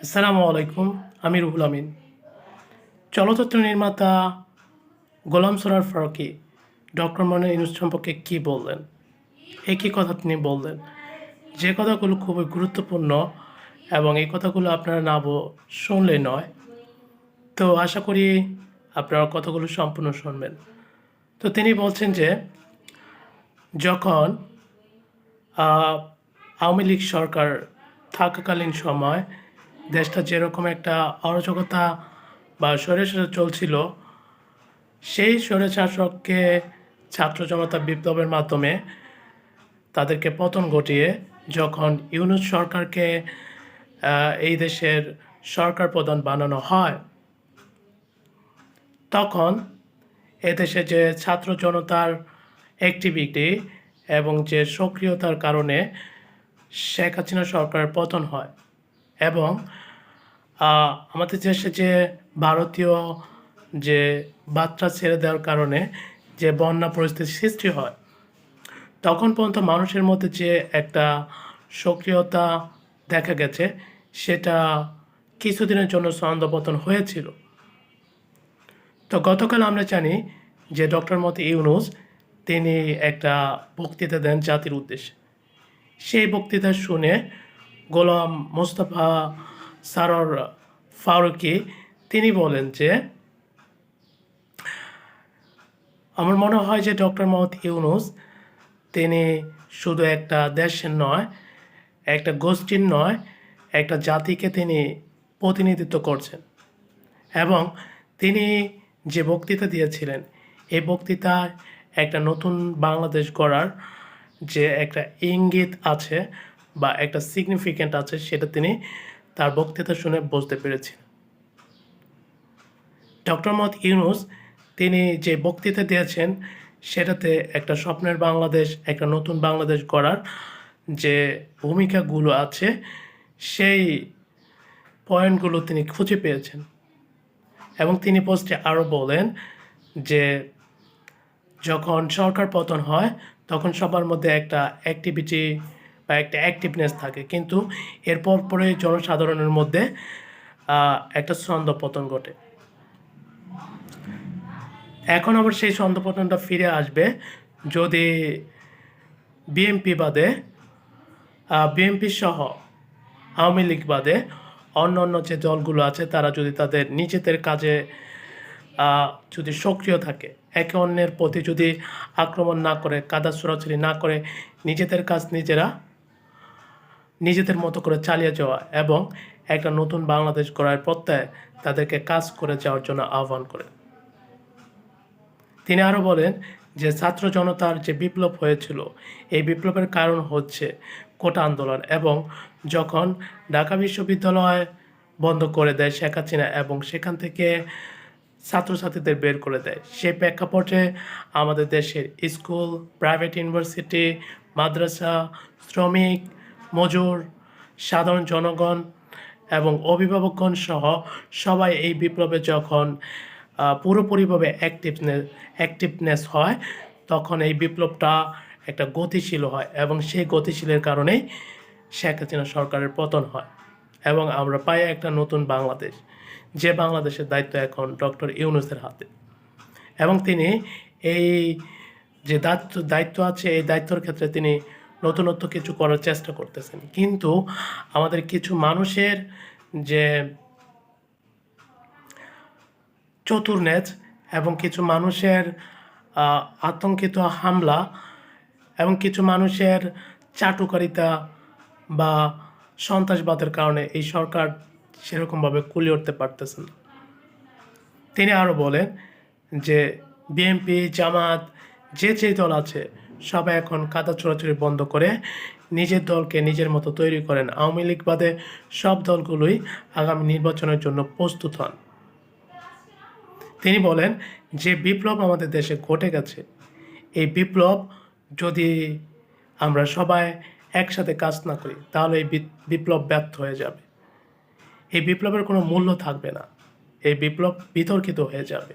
আসসালামু আলাইকুম। আমি রুহুল আমিন। চলচ্চিত্র নির্মাতা গোলাম সরোয়ার ফারুকী ডক্টর মোহাম্মদ ইউনূস সম্পর্কে কী বললেন? একই কথা তিনি বললেন, যে কথাগুলো খুবই গুরুত্বপূর্ণ এবং এই কথাগুলো আপনারা শুনলেই নয়। তো আশা করি আপনারা কথাগুলো সম্পূর্ণ শুনবেন। তো তিনি বলছেন যে যখন আওয়ামী লীগ সরকার থাকাকালীন সময় দেশটা যেরকম একটা অরাজকতা বা স্বৈরশাসন চলছিল, সেই স্বৈরশাসককে ছাত্র জনতা বিপ্লবের মাধ্যমে তাদেরকে পতন ঘটিয়ে যখন ইউনূস সরকারকে এই দেশের সরকার প্রধান বানানো হয়, তখন এদেশে যে ছাত্র জনতার অ্যাক্টিভিটি এবং যে সক্রিয়তার কারণে শেখ হাসিনা সরকারের পতন হয় এবং আমাদের দেশে যে ভারতীয় যে বাচ্চা ছেড়ে দেওয়ার কারণে যে বন্যা পরিস্থিতির সৃষ্টি হয়, তখন পর্যন্ত মানুষের মধ্যে যে একটা সক্রিয়তা দেখা গেছে, সেটা কিছুদিনের জন্য ছন্দপতন হয়েছিল। তো গতকাল আমরা জানি যে ডক্টর মোহাম্মদ ইউনূস তিনি একটা বক্তৃতা দেন জাতির উদ্দেশ্যে। সেই বক্তৃতা শুনে গোলাম মোস্তফা সরোয়ার ফারুকী তিনি বলেন যে আমার মনে হয় যে ডক্টর মোহাম্মদ ইউনূস তিনি শুধু একটা দেশের নয়, একটা গোষ্ঠীর নয়, একটা জাতিকে তিনি প্রতিনিধিত্ব করছেন এবং তিনি যে বক্তৃতা দিয়েছিলেন, এই বক্তৃতায় একটা নতুন বাংলাদেশ গড়ার যে একটা ইঙ্গিত আছে বা একটা সিগনিফিক্যান্ট আছে, সেটা তিনি তার বক্তৃতা শুনে বুঝতে পেরেছেন। ডক্টর মোহাম্মদ ইউনূস তিনি যে বক্তৃতা দিয়েছেন, সেটাতে একটা স্বপ্নের বাংলাদেশ, একটা নতুন বাংলাদেশ গড়ার যে ভূমিকাগুলো আছে, সেই পয়েন্টগুলো তিনি খুঁজে পেয়েছেন এবং তিনি পোস্টে আরও বলেন যে যখন সরকার পতন হয় তখন সবার মধ্যে একটা অ্যাক্টিভিটি বা একটা অ্যাক্টিভনেস থাকে, কিন্তু এরপর পরে জনসাধারণের মধ্যে একটা ছন্দপতন ঘটে। এখন আবার সেই ছন্দপতনটা ফিরে আসবে যদি বিএনপি বাদে বিএনপি সহ আওয়ামী লীগ বাদে অন্য যে দলগুলো আছে তারা যদি তাদের নিজেদের কাজে যদি সক্রিয় থাকে, একে অন্যের প্রতি যদি আক্রমণ না করে, কাদা ছোড়াছুড়ি না করে, নিজেদের কাজ নিজেদের মতো করে চালিয়ে যাওয়া এবং একটা নতুন বাংলাদেশ গড়ার প্রত্যয়ে তাদেরকে কাজ করে যাওয়ার জন্য আহ্বান করে। তিনি আরও বলেন যে ছাত্র জনতার যে বিপ্লব হয়েছিল, এই বিপ্লবের কারণ হচ্ছে কোটা আন্দোলন এবং যখন ঢাকা বিশ্ববিদ্যালয় বন্ধ করে দেয় শেখ হাসিনা এবং সেখান থেকে ছাত্রছাত্রীদের বের করে দেয়, সেই প্রেক্ষাপটে আমাদের দেশের স্কুল, প্রাইভেট ইউনিভার্সিটি, মাদ্রাসা, শ্রমিক, মজুর, সাধারণ জনগণ এবং অভিভাবকগণ সহ সবাই এই বিপ্লবে যখন পুরোপুরিভাবে অ্যাক্টিভনেস হয়, তখন এই বিপ্লবটা একটা গতিশীল হয় এবং সেই গতিশীলের কারণেই শেখ হাসিনা সরকারের পতন হয় এবং আমরা পাই একটা নতুন বাংলাদেশ, যে বাংলাদেশের দায়িত্ব এখন ডক্টর ইউনূসের হাতে। এবং তিনি এই যে দায়িত্ব আছে, এই দায়িত্বর ক্ষেত্রে তিনি নতুনত্ব কিছু করার চেষ্টা করতেছেন, কিন্তু আমাদের কিছু মানুষের যে চতুর্নেজ এবং কিছু মানুষের আতঙ্কিত হামলা এবং কিছু মানুষের চাটুকারিতা বা সন্ত্রাসবাদের কারণে এই সরকার সেরকমভাবে কুলিয়ে উঠতে পারতেছে না। তিনি আরও বলেন যে বিএনপি, জামাত, যে দল আছে সবাই এখন কাদা ছোড়াছুড়ি বন্ধ করে নিজের দলকে নিজের মতো তৈরি করেন। আওয়ামী লীগ বাদে সব দলগুলোই আগামী নির্বাচনের জন্য প্রস্তুত হন। তিনি বলেন যে বিপ্লব আমাদের দেশে ঘটে গেছে, এই বিপ্লব যদি আমরা সবাই একসাথে কাজ না করি তাহলে এই বিপ্লব ব্যর্থ হয়ে যাবে। এই বিপ্লবের কোনো মূল্য থাকবে না, এই বিপ্লব বিতর্কিত হয়ে যাবে।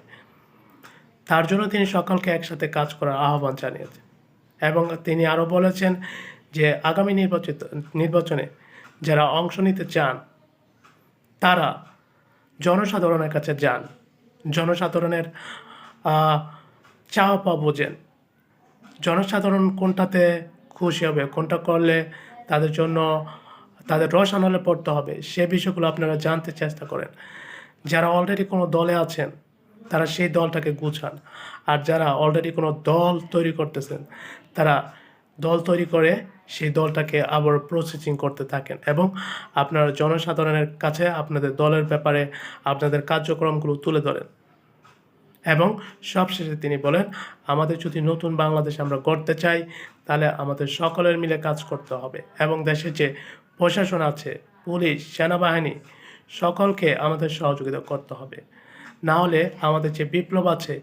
তার জন্য তিনি সকলকে একসাথে কাজ করার আহ্বান জানিয়েছেন এবং তিনি আরও বলেছেন যে আগামী নির্বাচনে যারা অংশ নিতে চান তারা জনসাধারণের কাছে যান, জনসাধারণের চাওয়া পাওয়া বোঝেন, জনসাধারণ কোনটাতে খুশি হবে, কোনটা করলে তাদের জন্য তাদের রসানলে পড়তে হবে, সে বিষয়গুলো আপনারা জানতে চেষ্টা করেন। যারা অলরেডি কোনো দলে আছেন তারা সেই দলটাকে গুছান, আর যারা অলরেডি কোনো দল তৈরি করতেছেন তারা দল তৈরি করে সেই দলটাকে আবার প্রসেসিং করতে থাকেন এবং আপনারা জনসাধারণের কাছে আপনাদের দলের ব্যাপারে আপনাদের কার্যক্রমগুলো তুলে ধরেন। এবং সবশেষে তিনি বলেন, আমাদের যদি নতুন বাংলাদেশ আমরা গড়তে চাই তাহলে আমাদের সকলের মিলে কাজ করতে হবে এবং দেশে যে প্রশাসন আছে, পুলিশ, সেনাবাহিনী, সকলকে আমাদের সহযোগিতা করতে হবে। না হলে আমাদের যে বিপ্লব আছে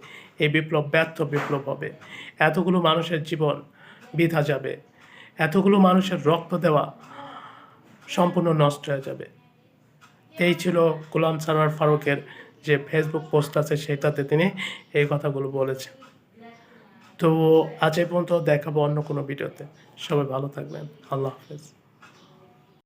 এই বিপ্লব ব্যর্থ বিপ্লব হবে। এতগুলো মানুষের জীবন বৃথা যাবে, এতগুলো মানুষের রক্ত দেওয়া সম্পূর্ণ নষ্ট হয়ে যাবে। এই ছিল গোলাম সারোয়ার ফারুকের যে ফেসবুক পোস্ট আছে সেটাতে তিনি এই কথাগুলো বলেছেন। তো আজ এই পর্যন্ত, দেখাবো অন্য কোনো ভিডিওতে। সবাই ভালো থাকবেন। আল্লাহ হাফেজ।